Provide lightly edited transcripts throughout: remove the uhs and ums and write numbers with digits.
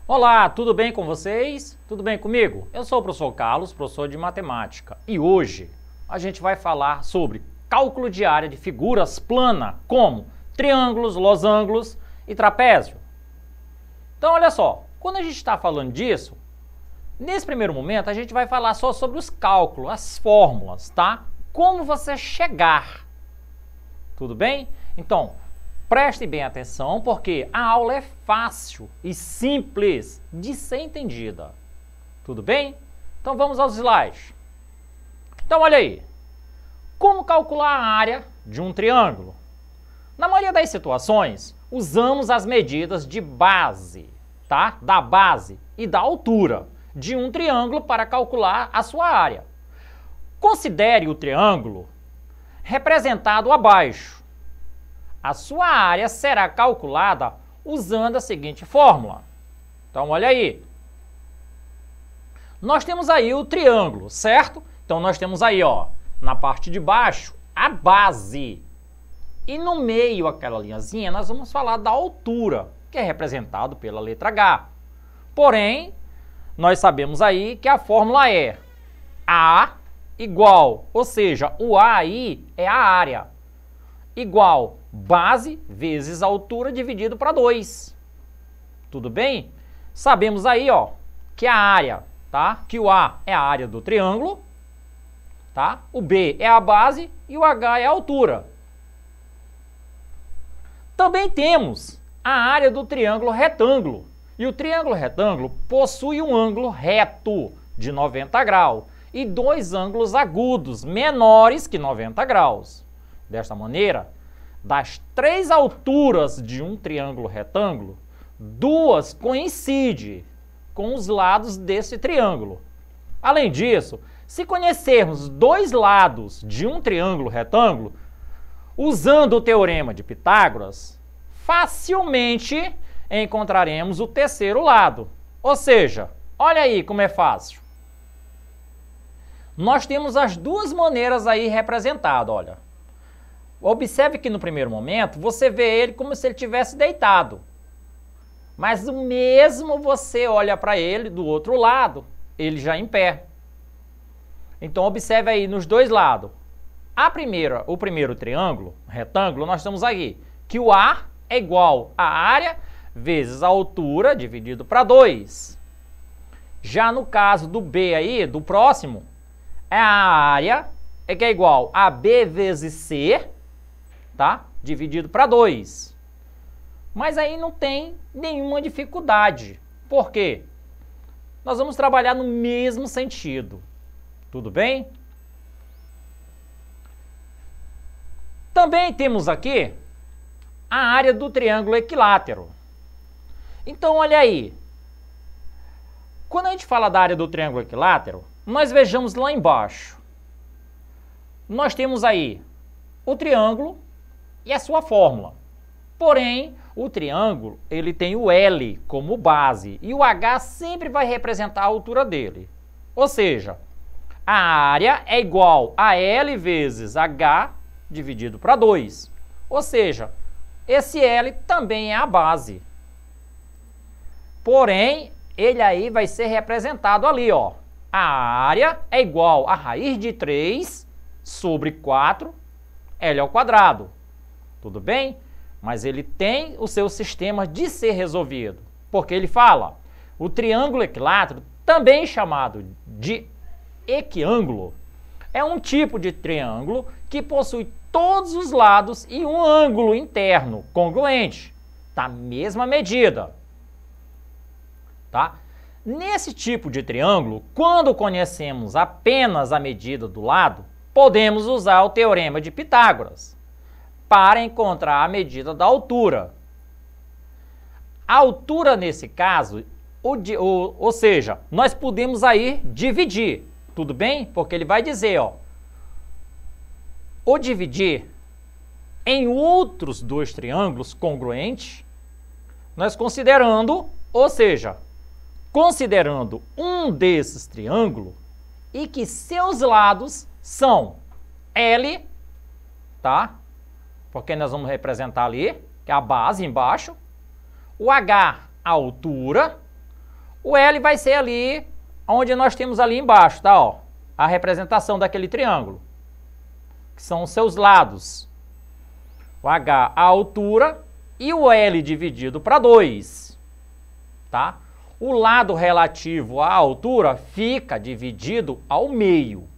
Olá, tudo bem com vocês? Tudo bem comigo? Eu sou o professor Carlos, professor de matemática, e hoje a gente vai falar sobre cálculo de área de figuras planas, como triângulos, losangos e trapézio. Então, olha só, quando a gente está falando disso, nesse primeiro momento a gente vai falar só sobre os cálculos, as fórmulas, tá? Como você chegar. Tudo bem? Então, preste bem atenção, porque a aula é fácil e simples de ser entendida. Tudo bem? Então vamos aos slides. Então olha aí. Como calcular a área de um triângulo? Na maioria das situações, usamos as medidas de base, tá? Da base e da altura de um triângulo para calcular a sua área. Considere o triângulo representado abaixo. A sua área será calculada usando a seguinte fórmula. Então, olha aí. Nós temos aí o triângulo, certo? Então, nós temos aí, ó, na parte de baixo, a base. E no meio, aquela linhazinha, nós vamos falar da altura, que é representado pela letra H. Porém, nós sabemos aí que a fórmula é A igual, ou seja, o A aí é a área, igual base vezes altura dividido para 2. Tudo bem? Sabemos aí, ó, que a área, tá? Que o A é a área do triângulo, tá? O B é a base e o H é a altura. Também temos a área do triângulo retângulo. E o triângulo retângulo possui um ângulo reto de 90 graus e dois ângulos agudos menores que 90 graus. Desta maneira, das três alturas de um triângulo retângulo, duas coincidem com os lados desse triângulo. Além disso, se conhecermos dois lados de um triângulo retângulo, usando o teorema de Pitágoras, facilmente encontraremos o terceiro lado. Ou seja, olha aí como é fácil. Nós temos as duas maneiras aí representadas, olha. Observe que no primeiro momento você vê ele como se ele estivesse deitado. Mas o mesmo você olha para ele do outro lado, ele já em pé. Então observe aí nos dois lados. O primeiro triângulo, retângulo, nós temos aqui que o A é igual a área vezes a altura dividido para 2. Já no caso do B aí, do próximo, é a área que é igual a B vezes C, tá? Dividido para 2. Mas aí não tem nenhuma dificuldade. Por quê? Nós vamos trabalhar no mesmo sentido. Tudo bem? Também temos aqui a área do triângulo equilátero. Então, olha aí. Quando a gente fala da área do triângulo equilátero, nós vejamos lá embaixo. Nós temos aí o triângulo e a sua fórmula. Porém, o triângulo ele tem o L como base e o H sempre vai representar a altura dele. Ou seja, a área é igual a L vezes H dividido para 2. Ou seja, esse L também é a base. Porém, ele aí vai ser representado ali, ó. A área é igual a raiz de 3 sobre 4 L ao quadrado. Tudo bem? Mas ele tem o seu sistema de ser resolvido. Porque ele fala, o triângulo equilátero, também chamado de equiângulo, é um tipo de triângulo que possui todos os lados e um ângulo interno congruente, da mesma medida. Tá? Nesse tipo de triângulo, quando conhecemos apenas a medida do lado, podemos usar o teorema de Pitágoras para encontrar a medida da altura. A altura, nesse caso, ou seja, nós podemos aí dividir, tudo bem? Porque ele vai dizer, ó, ou dividir em outros dois triângulos congruentes, nós considerando, ou seja, considerando um desses triângulos e que seus lados são L, tá? Porque nós vamos representar ali, que é a base embaixo, o H, a altura, O L vai ser ali, onde nós temos ali embaixo, tá? Ó, a representação daquele triângulo, que são os seus lados. O H, a altura, e o L dividido para 2, tá? O lado relativo à altura fica dividido ao meio.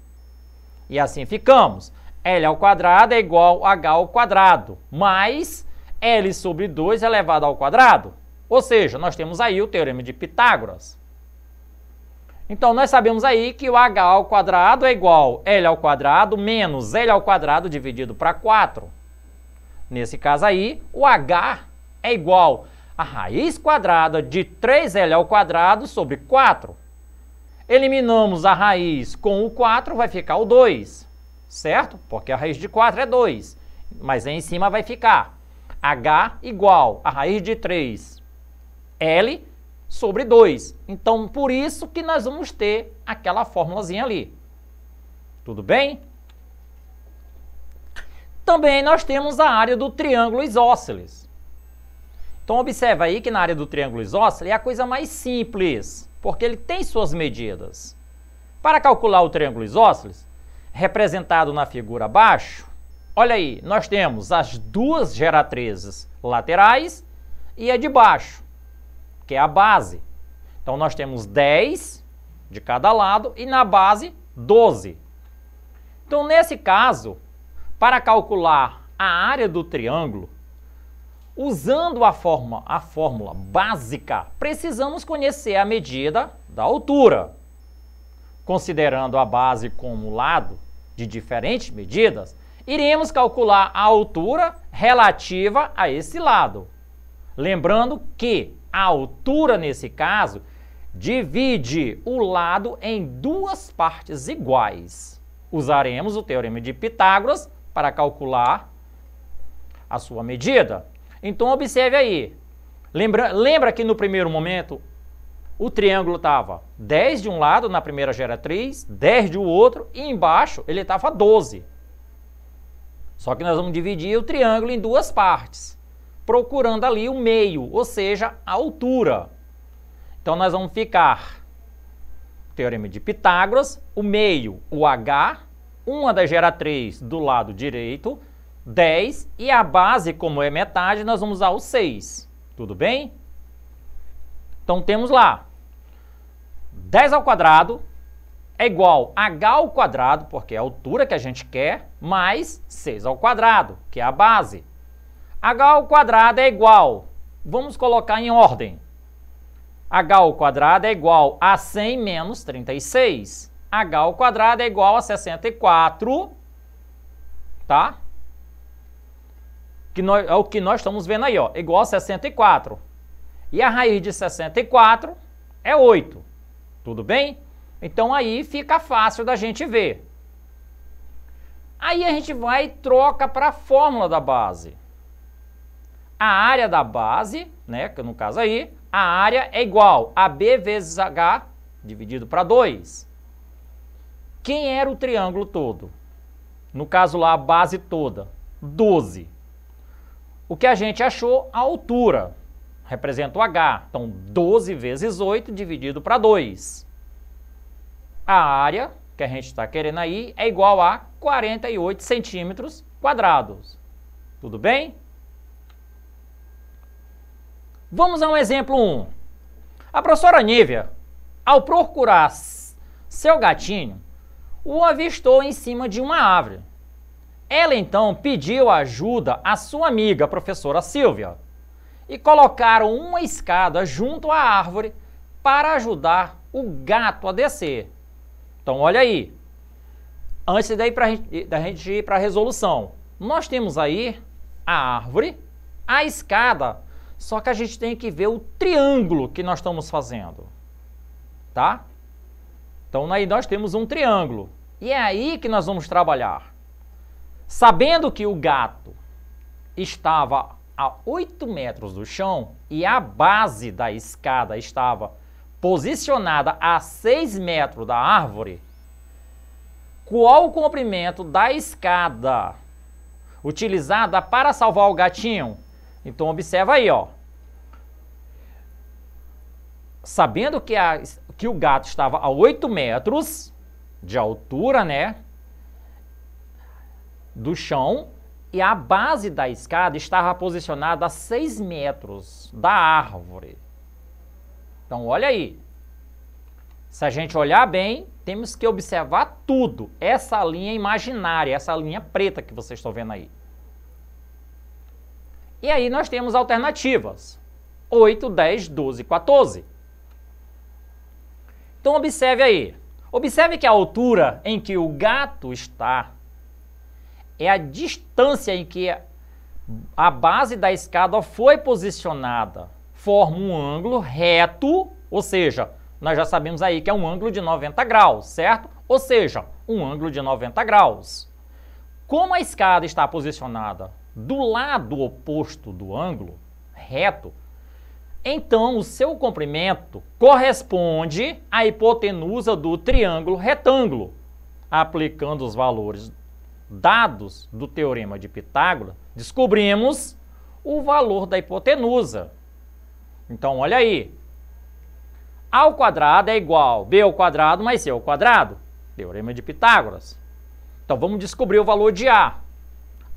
E assim ficamos. L ao quadrado é igual a H ao quadrado, mais L sobre 2 elevado ao quadrado. Ou seja, nós temos aí o teorema de Pitágoras. Então, nós sabemos aí que o H ao quadrado é igual a L ao quadrado menos L ao quadrado dividido para 4. Nesse caso aí, o H é igual a raiz quadrada de 3L ao quadrado sobre 4. Eliminamos a raiz com o 4, vai ficar o 2, certo? Porque a raiz de 4 é 2, mas aí em cima vai ficar H igual a raiz de 3L sobre 2. Então, por isso que nós vamos ter aquela formulazinha ali. Tudo bem? Também nós temos a área do triângulo isósceles. Então, observa aí que na área do triângulo isósceles é a coisa mais simples, porque ele tem suas medidas. Para calcular o triângulo isósceles, representado na figura abaixo, olha aí, nós temos as duas geratrizes laterais e a de baixo, que é a base. Então, nós temos 10 de cada lado e na base 12. Então, nesse caso, para calcular a área do triângulo, usando a fórmula básica, precisamos conhecer a medida da altura. Considerando a base como lado de diferentes medidas, iremos calcular a altura relativa a esse lado. Lembrando que a altura, nesse caso, divide o lado em duas partes iguais. Usaremos o teorema de Pitágoras para calcular a sua medida. Então, observe aí. Lembra que no primeiro momento o triângulo estava 10 de um lado na primeira geratriz, 10 do outro, e embaixo ele estava 12. Só que nós vamos dividir o triângulo em duas partes, procurando ali o meio, ou seja, a altura. Então, nós vamos ficar, teorema de Pitágoras, o meio, o H, uma das geratriz do lado direito, 10, e a base, como é metade, nós vamos usar o 6. Tudo bem? Então, temos lá 10 ao quadrado é igual a H ao quadrado, porque é a altura que a gente quer, mais 6 ao quadrado, que é a base. H ao quadrado é igual, vamos colocar em ordem. H ao quadrado é igual a 100 menos 36. H ao quadrado é igual a 64, tá? É o que nós estamos vendo aí, ó, igual a 64. E a raiz de 64 é 8. Tudo bem? Então, aí fica fácil da gente ver. Aí a gente vai e troca para a fórmula da base. A área da base, né, que no caso aí, a área é igual a B vezes H dividido para 2. Quem era o triângulo todo? No caso lá, a base toda, 12. O que a gente achou? A altura. Representa o H. Então, 12 vezes 8 dividido para 2. A área que a gente está querendo aí é igual a 48 centímetros quadrados. Tudo bem? Vamos a um exemplo 1. A professora Nívia, ao procurar seu gatinho, o avistou em cima de uma árvore. Ela então pediu ajuda à sua amiga, a professora Silvia, e colocaram uma escada junto à árvore para ajudar o gato a descer. Então, olha aí. Antes da gente ir para a resolução, nós temos aí a árvore, a escada, só que a gente tem que ver o triângulo que nós estamos fazendo, tá? Então, aí nós temos um triângulo, e é aí que nós vamos trabalhar. Sabendo que o gato estava a 8 metros do chão e a base da escada estava posicionada a 6 metros da árvore, qual o comprimento da escada utilizada para salvar o gatinho? Então, observa aí, ó. sabendo que o gato estava a 8 metros de altura, né, do chão, e a base da escada estava posicionada a 6 metros da árvore. Então, olha aí. Se a gente olhar bem, temos que observar tudo. Essa linha imaginária, essa linha preta que vocês estão vendo aí. E aí nós temos alternativas. 8, 10, 12, 14. Então, observe aí. Observe que a altura em que o gato está é a distância em que a base da escada foi posicionada. Forma um ângulo reto, ou seja, nós já sabemos aí que é um ângulo de 90 graus, certo? Ou seja, um ângulo de 90 graus. Como a escada está posicionada do lado oposto do ângulo reto, então o seu comprimento corresponde à hipotenusa do triângulo retângulo. Aplicando os valores dados do teorema de Pitágoras, descobrimos o valor da hipotenusa. Então, olha aí. A ao quadrado é igual a b ao quadrado mais c ao quadrado. Teorema de Pitágoras. Então, vamos descobrir o valor de A.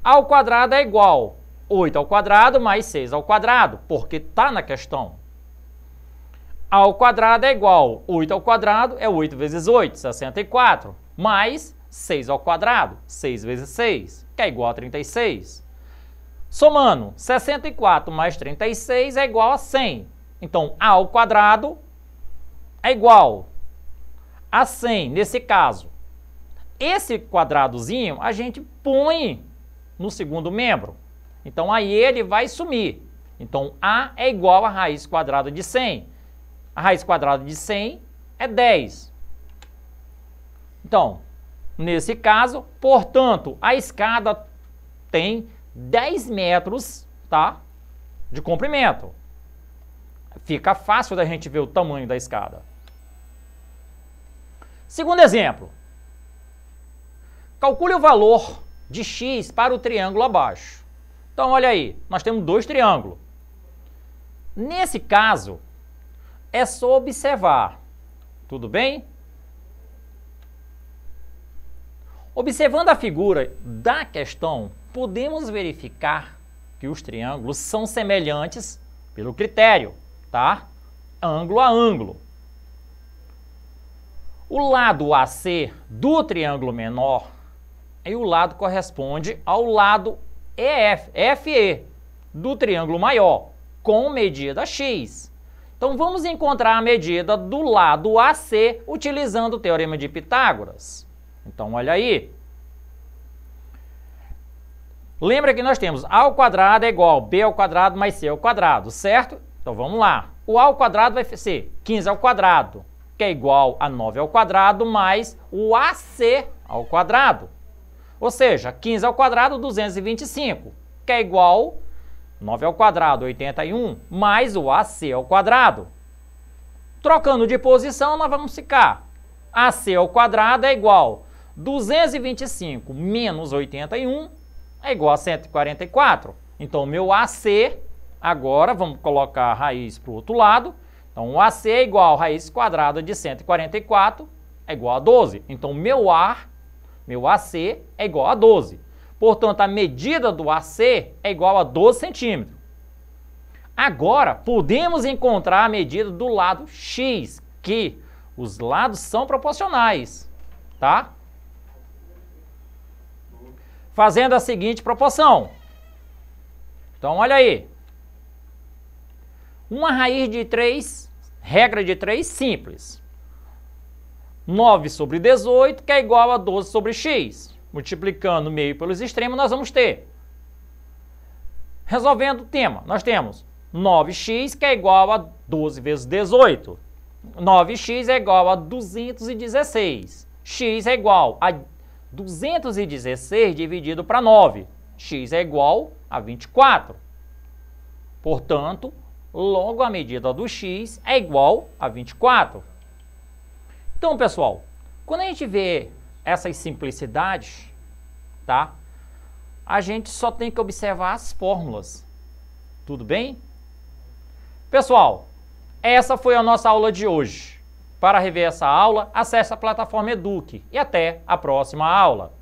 A ao quadrado é igual a 8 ao quadrado mais 6 ao quadrado, porque está na questão. A ao quadrado é igual a 8 ao quadrado, é 8 vezes 8, 64, mais 6 ao quadrado, 6 vezes 6, que é igual a 36. Somando, 64 mais 36 é igual a 100. Então, A ao quadrado é igual a 100, nesse caso. Esse quadradozinho a gente põe no segundo membro. Então, aí ele vai sumir. Então, A é igual a raiz quadrada de 100. A raiz quadrada de 100 é 10. Então, nesse caso, portanto, a escada tem 10 metros, tá, de comprimento. Fica fácil da gente ver o tamanho da escada. Segundo exemplo. Calcule o valor de x para o triângulo abaixo. Então, olha aí, nós temos dois triângulos. Nesse caso, é só observar. Tudo bem? Observando a figura da questão, podemos verificar que os triângulos são semelhantes pelo critério, tá? Ângulo a ângulo. O lado AC do triângulo menor e o lado corresponde ao lado FE do triângulo maior, com medida x. Então, vamos encontrar a medida do lado AC utilizando o teorema de Pitágoras. Então, olha aí. Lembra que nós temos A ao quadrado é igual a B ao quadrado mais C ao quadrado, certo? Então, vamos lá. O A ao quadrado vai ser 15 ao quadrado, que é igual a 9 ao quadrado, mais o AC ao quadrado. Ou seja, 15 ao quadrado, 225, que é igual a 9 ao quadrado, 81, mais o AC ao quadrado. Trocando de posição, nós vamos ficar. AC ao quadrado é igual a 225 menos 81, é igual a 144. Então, o meu AC, agora, vamos colocar a raiz para o outro lado. Então, o AC é igual a raiz quadrada de 144, é igual a 12. Então, meu AC é igual a 12. Portanto, a medida do AC é igual a 12 centímetros. Agora, podemos encontrar a medida do lado X, que os lados são proporcionais, tá? Fazendo a seguinte proporção. Então, olha aí. Uma raiz de 3, regra de 3 simples. 9 sobre 18, que é igual a 12 sobre x. Multiplicando o meio pelos extremos, nós vamos ter. Resolvendo o tema, nós temos 9x, que é igual a 12 vezes 18. 9x é igual a 216. X é igual a 216 dividido para 9. X é igual a 24. Portanto, logo a medida do x é igual a 24. Então, pessoal, quando a gente vê essas simplicidades, tá? A gente só tem que observar as fórmulas. Tudo bem? Pessoal, Essa foi a nossa aula de hoje. Para rever essa aula, acesse a plataforma Eduque e até a próxima aula.